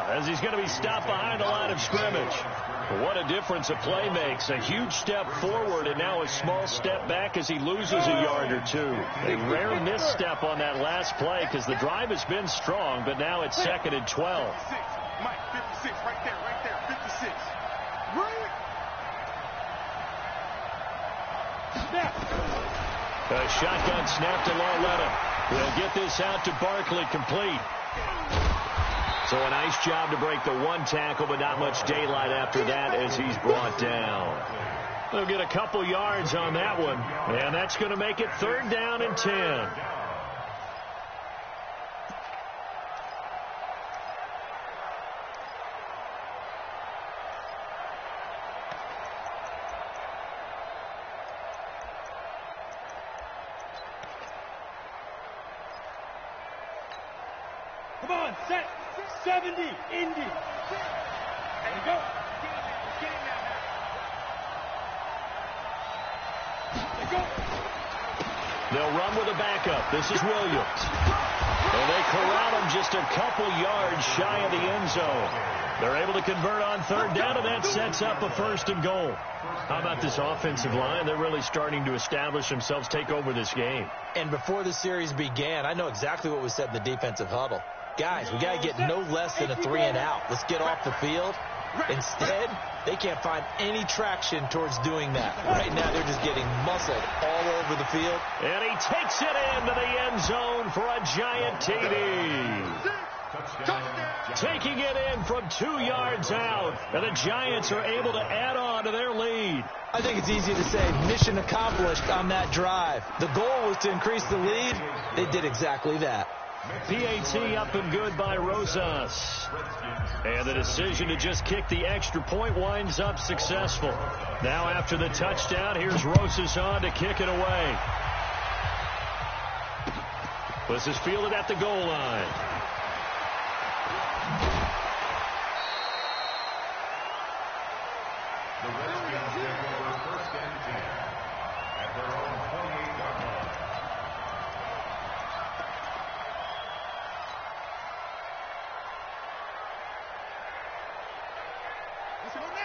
as he's going to be stopped behind the line of scrimmage. What a difference a play makes. A huge step forward and now a small step back as he loses a yard or 2. A rare misstep on that last play because the drive has been strong, but now it's 2nd and 12. Mike, 56, right there, 56. A shotgun snap to Laletta. They'll get this out to Barkley, complete. So a nice job to break the 1 tackle, but not much daylight after that as he's brought down. They'll get a couple yards on that one, and that's going to make it 3rd down and 10. Come on, set. 70, Indy. There you go. They'll run with a backup. This is Williams. And they corral him just a couple yards shy of the end zone. They're able to convert on third down, and that sets up a 1st and goal. How about this offensive line? They're really starting to establish themselves, take over this game. And before the series began, I know exactly what was said in the defensive huddle. Guys, we got to get no less than a 3-and-out. Let's get off the field. Instead, they can't find any traction towards doing that. Right now, they're just getting muscled all over the field. And he takes it into the end zone for a giant TD. Taking it in from 2 yards out. And the Giants are able to add on to their lead. I think it's easy to say mission accomplished on that drive. The goal was to increase the lead. They did exactly that. PAT up and good by Rosas. And the decision to just kick the extra point winds up successful. Now after the touchdown, here's Rosas on to kick it away. This is fielded at the goal line. The Redskins take over 1st and 10 at their own 28-yard line.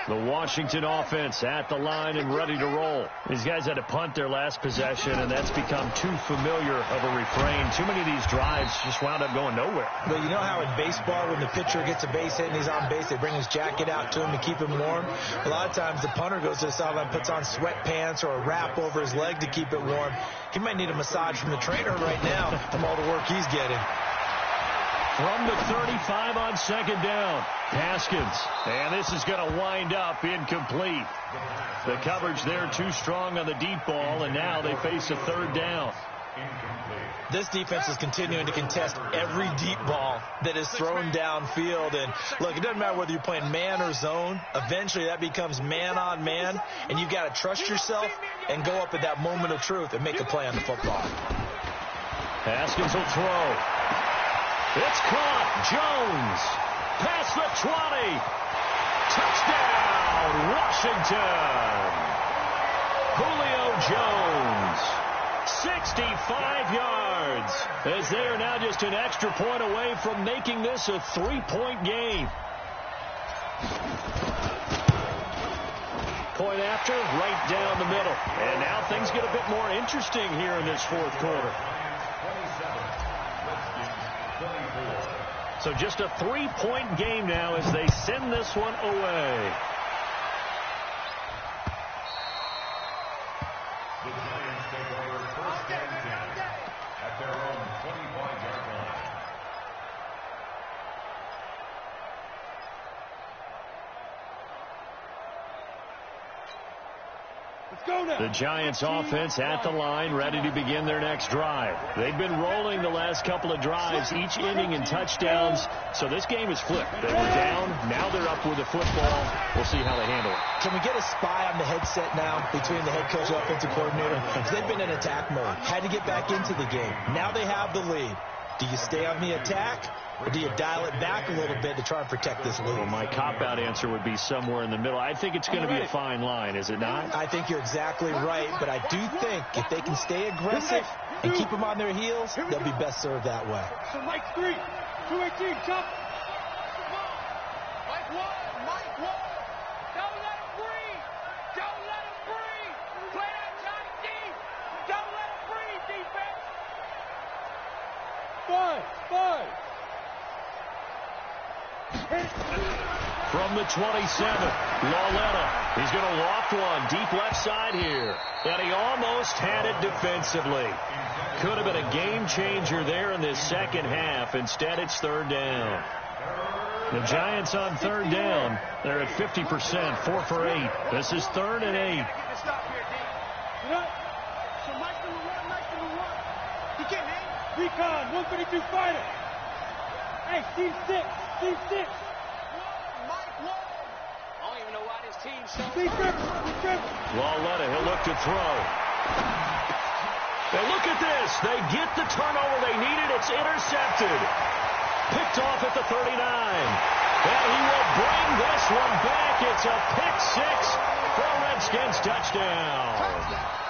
The Washington offense at the line and ready to roll. These guys had to punt their last possession, and that's become too familiar of a refrain. Too many of these drives just wound up going nowhere. But you know how in baseball, when the pitcher gets a base hit and he's on base, they bring his jacket out to him to keep him warm? A lot of times the punter goes to the sideline, puts on sweatpants or a wrap over his leg to keep it warm. He might need a massage from the trainer right now from all the work he's getting. From the 35 on 2nd down, Haskins. And this is going to wind up incomplete. The coverage there too strong on the deep ball, and now they face a 3rd down. This defense is continuing to contest every deep ball that is thrown downfield. And, look, it doesn't matter whether you're playing man or zone. Eventually that becomes man on man, and you've got to trust yourself and go up at that moment of truth and make a play on the football. Haskins will throw. It's caught. Jones. Past the 20. Touchdown, Washington. Julio Jones. 65 yards. As they are now just an extra point away from making this a 3-point game. Point after, right down the middle. And now things get a bit more interesting here in this 4th quarter. So just a 3-point game now as they send this one away. The Giants take over 1st and 10 at their own 25-yard line. The Giants offense at the line, ready to begin their next drive. They've been rolling the last couple of drives, each ending in touchdowns. So this game is flipped. They were down, now they're up with the football. We'll see how they handle it. Can we get a spy on the headset now between the head coach and offensive coordinator? Because they've been in attack mode. Had to get back into the game. Now they have the lead. Do you stay on the attack, or do you dial it back a little bit to try and protect this lead? Well, my cop-out answer would be somewhere in the middle. I think it's going to be a fine line, is it not? I think you're exactly right, but I do think if they can stay aggressive and keep them on their heels, they'll be best served that way. So Mike 3, 218, jump. Mike 1, Mike 1. Don't let him breathe. Don't let him breathe. Play that Johnny D. Don't let him breathe, defense. 5. From the 27, Lauletta. He's going to loft one deep left side here. And he almost had it defensively. Could have been a game changer there in this second half. Instead, it's 3rd down. The Giants on 3rd down. They're at 50%, 4 for 8. This is 3rd and 8. So Mike number 1. He can't hang. Recon, 132 fighter. Hey, Steve 6. Mike 1. I don't even know why this team so. Steve Trill. Lauletta, he'll look to throw. And look at this. They get the turnover they needed. It's intercepted. Picked off at the 39. And he will bring this one back. It's a pick 6 for a Redskins touchdown.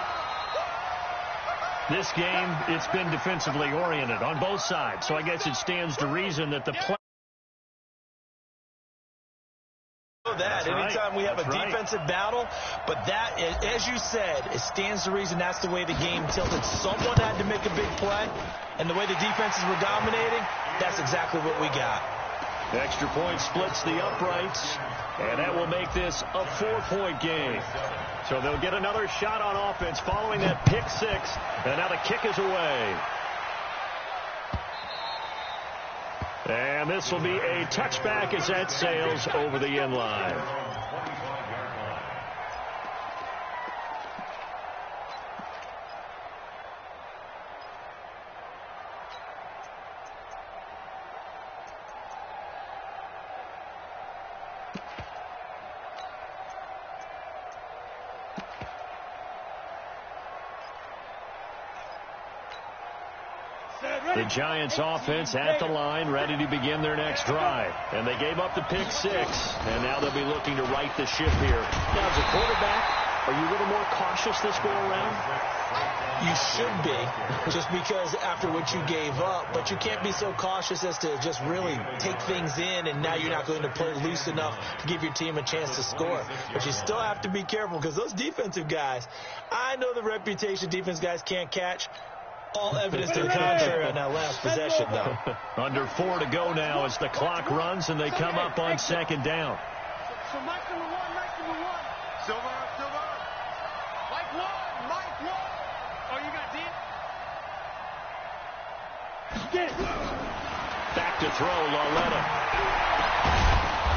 This game, it's been defensively oriented on both sides, so I guess it stands to reason that the play. That anytime we have a defensive battle, but that, as you said, it stands to reason that's the way the game tilted. Someone had to make a big play, and the way the defenses were dominating, that's exactly what we got. The extra point splits the uprights, and that will make this a 4-point game. So they'll get another shot on offense following that pick six, and now the kick is away. And this will be a touchback as that sails over the end line. The Giants offense at the line, ready to begin their next drive. And they gave up the pick six, and now they'll be looking to right the ship here. Now, as a quarterback, are you a little more cautious this go around? You should be, just because after what you gave up, but you can't be so cautious as to just really take things in, and now you're not going to play loose enough to give your team a chance to score. But you still have to be careful, because those defensive guys, I know the reputation defense guys can't catch. All evidence to the contrary on that last possession, though. Under 4 to go now as the clock runs and they come up on second down. So Mike number one. Silver. Mike one. Oh, you got deep? Get it. Back to throw, Lauletta.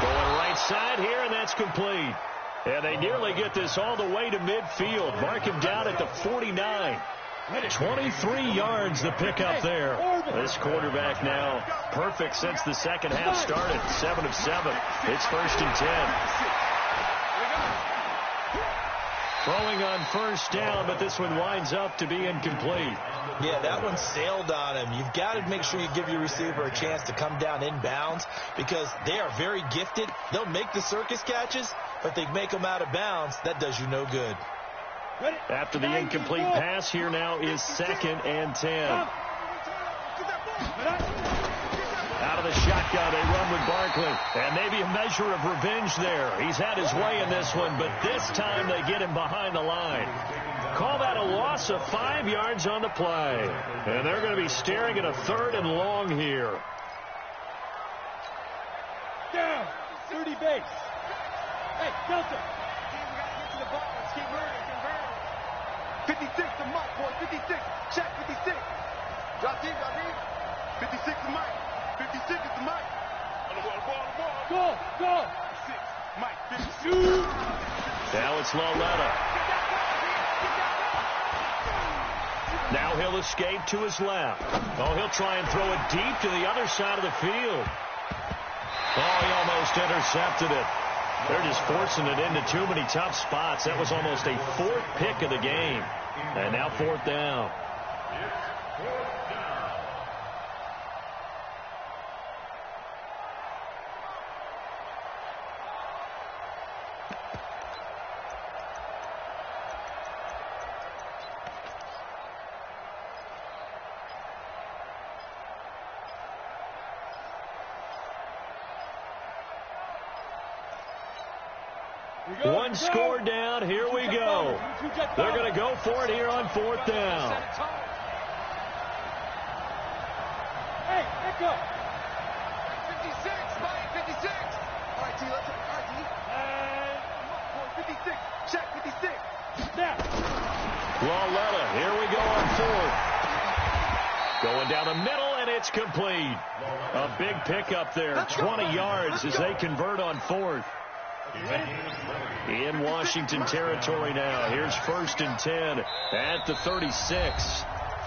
Going right side here, and that's complete. And they nearly get this all the way to midfield. Mark him down at the 49. 23 yards the pickup there. This quarterback now perfect since the second half started. 7 of 7. It's 1st and 10. Throwing on first down, but this one winds up to be incomplete. Yeah, that one sailed on him. You've got to make sure you give your receiver a chance to come down inbounds, because they are very gifted. They'll make the circus catches, but they make them out of bounds. That does you no good. After the incomplete pass, here now is 2nd and 10. Out of the shotgun, they run with Barkley. And maybe a measure of revenge there. He's had his way in this one, but this time they get him behind the line. Call that a loss of 5 yards on the play. And they're going to be staring at a 3rd and long here. Down. 30 base. Hey, Delta. 56 to Mike, boy. 56. Check 56. Drop deep. 56 to Mike. 56 is to Mike. On the ball. Go. 56. Mike, 56. Now it's Lauletta. Now he'll escape to his left. Oh, he'll try and throw it deep to the other side of the field. Oh, he almost intercepted it. They're just forcing it into too many tough spots. That was almost a 4th pick of the game. And now 4th down. One score down. Here we go. They're going to go for it here on 4th down. Hey, echo. 56, Mike, 56. All right, T, let's go. All right, T. 56. Check 56. Snap. Lauletta, here we go on 4th. Going down the middle, and it's complete. A big pickup there. 20 yards as they convert on 4th. In Washington territory now. Here's 1st and 10 at the 36.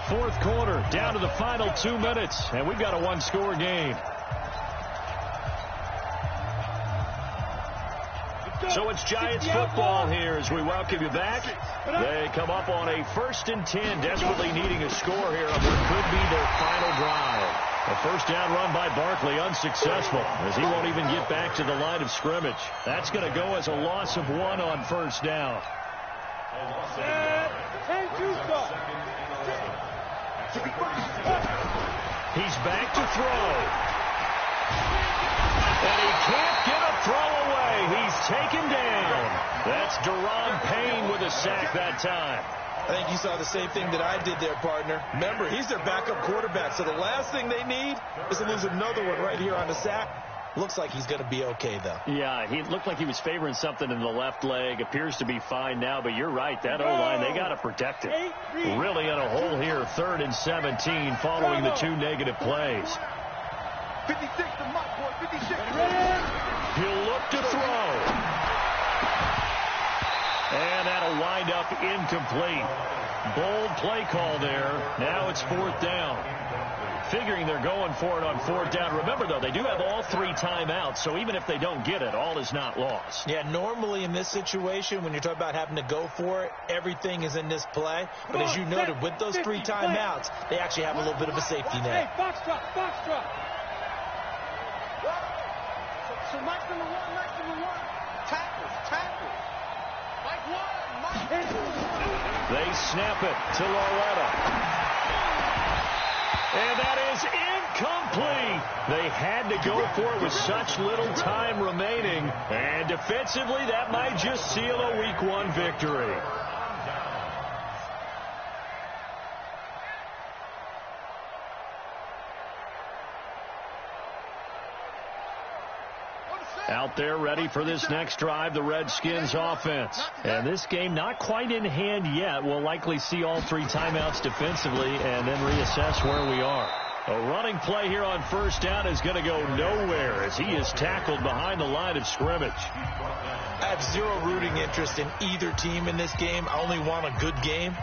4th quarter, down to the final 2 minutes, and we've got a 1-score game. So it's Giants football here as we welcome you back. They come up on a 1st and 10, desperately needing a score here on what could be their final drive. A first down run by Barkley, unsuccessful, as he won't even get back to the line of scrimmage. That's going to go as a loss of 1 on first down. And 10-2 stop. He's back to throw. And he can't get a throw away. He's taken down. That's Deron Payne with a sack that time. I think you saw the same thing that I did there, partner. Remember, he's their backup quarterback, so the last thing they need is to lose another one right here on the sack. Looks like he's going to be okay, though. Yeah, he looked like he was favoring something in the left leg. Appears to be fine now, but you're right. That O-line, they got to protect it. Really in a hole here, 3rd and 17, following the 2 negative plays. 56 to Mike, boy, 56. He'll look to throw. And that'll wind up incomplete. Bold play call there. Now it's 4th down. Figuring they're going for it on 4th down. Remember, though, they do have all 3 timeouts, so even if they don't get it, all is not lost. Yeah, normally in this situation, when you're talking about having to go for it, everything is in this play. But as you noted, with those 3 timeouts, they actually have a little bit of a safety net. Hey, box drop, box drop. So Mike number 1, tackles. Mike 1. They snap it to Loretta. And that is incomplete. They had to go for it with such little time remaining. And defensively, that might just seal a Week 1 victory. Out there ready for this next drive, the Redskins offense. And this game not quite in hand yet. We'll likely see all 3 timeouts defensively and then reassess where we are. A running play here on 1st down is going to go nowhere as he is tackled behind the line of scrimmage. I have zero rooting interest in either team in this game. I only want a good game.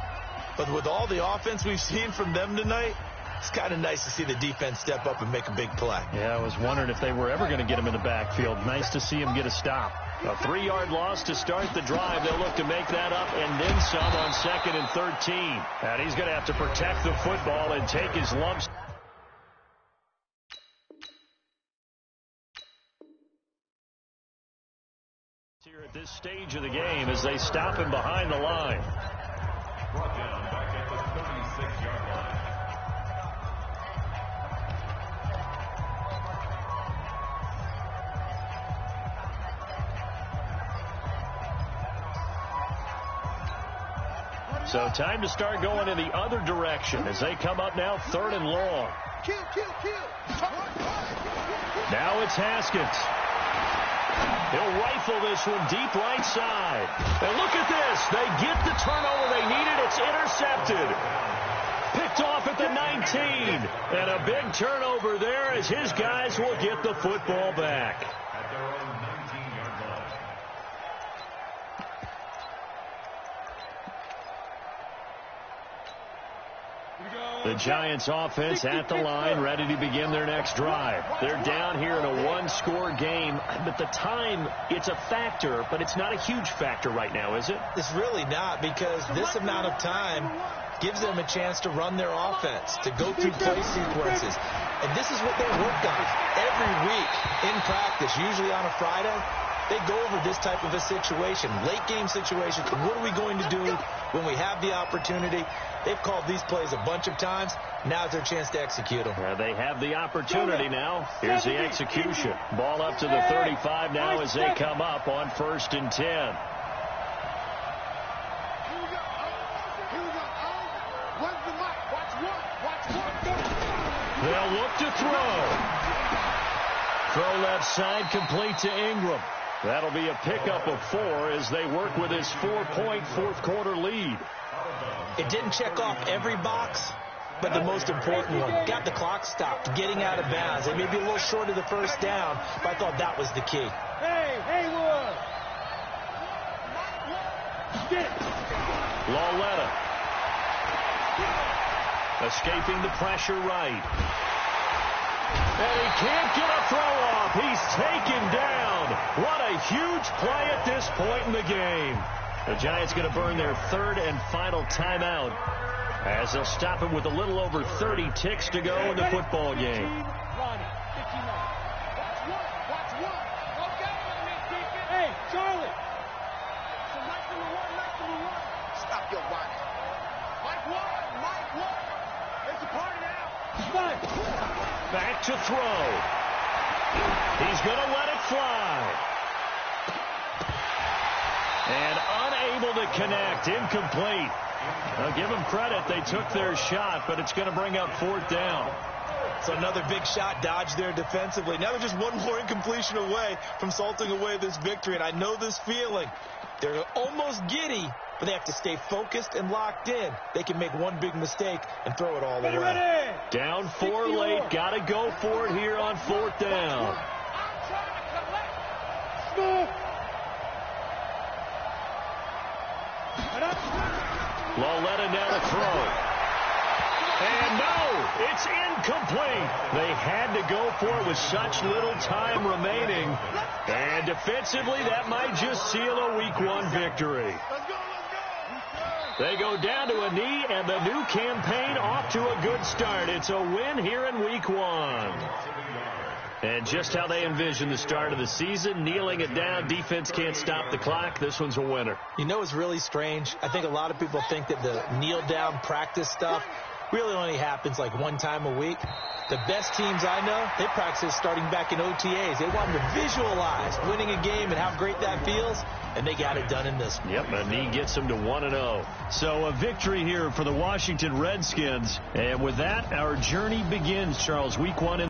But with all the offense we've seen from them tonight, it's kind of nice to see the defense step up and make a big play. Yeah, I was wondering if they were ever going to get him in the backfield. Nice to see him get a stop. A 3-yard loss to start the drive. They'll look to make that up and then some on 2nd and 13. And he's going to have to protect the football and take his lumps. Here at this stage of the game as they stop him behind the line. Brought down back at the 36-yard line. So time to start going in the other direction as they come up now 3rd and long. Kill. Now it's Haskins. He'll rifle this one deep right side. And look at this. They get the turnover they needed. It's intercepted. Picked off at the 19. And a big turnover there as his guys will get the football back. At their own 19-yard line. The Giants offense at the line, ready to begin their next drive. They're down here in a 1-score game, but the time, it's a factor, but it's not a huge factor right now, is it? It's really not, because this amount of time gives them a chance to run their offense, to go through play sequences. And this is what they work on every week in practice, usually on a Friday. They go over this type of a situation, late game situation. What are we going to do when we have the opportunity? They've called these plays a bunch of times. Now's their chance to execute them. They have the opportunity now. Here's the execution. Ball up to the 35 now as they come up on 1st and 10. Here we go. Where's the mic? Watch one. They'll look to throw. Throw left side complete to Ingram. That'll be a pickup of 4 as they work with his 4-point 4th quarter lead. It didn't check off every box, but the most important one. Got the clock stopped, getting out of bounds. They may be a little short of the 1st down, but I thought that was the key. Hey, Haywood. Loretta. Escaping the pressure right. And he can't get a throw off. He's taken down. What a huge play at this point in the game. The Giants going to burn their 3rd and final timeout as they'll stop him with a little over 30 ticks to go in the football game. Hey, Charlie. Stop your watch. Mike 1. throw. He's going to let it fly. And unable to connect. Incomplete. I'll give them credit. They took their shot, but it's going to bring up 4th down. So another big shot dodged there defensively. Now they're just one more incompletion away from salting away this victory. And I know this feeling. They're almost giddy, but they have to stay focused and locked in. They can make one big mistake and throw it all away. Down 4 late. Got to go for it here on 4th down. Loletta now to throw. And no, it's incomplete. They had to go for it with such little time remaining. And defensively, that might just seal a Week 1 victory. They go down to a knee, and the new campaign off to a good start. It's a win here in Week 1. And just how they envision the start of the season, kneeling it down, defense can't stop the clock. This one's a winner. You know, it's really strange. I think a lot of people think that the kneel-down practice stuff really only happens like one time a week. The best teams I know, they practice starting back in OTAs. They want them to visualize winning a game and how great that feels, and they got it done in this one. Yep, a knee gets them to 1-0. So a victory here for the Washington Redskins. And with that, our journey begins, Charles. Week 1 in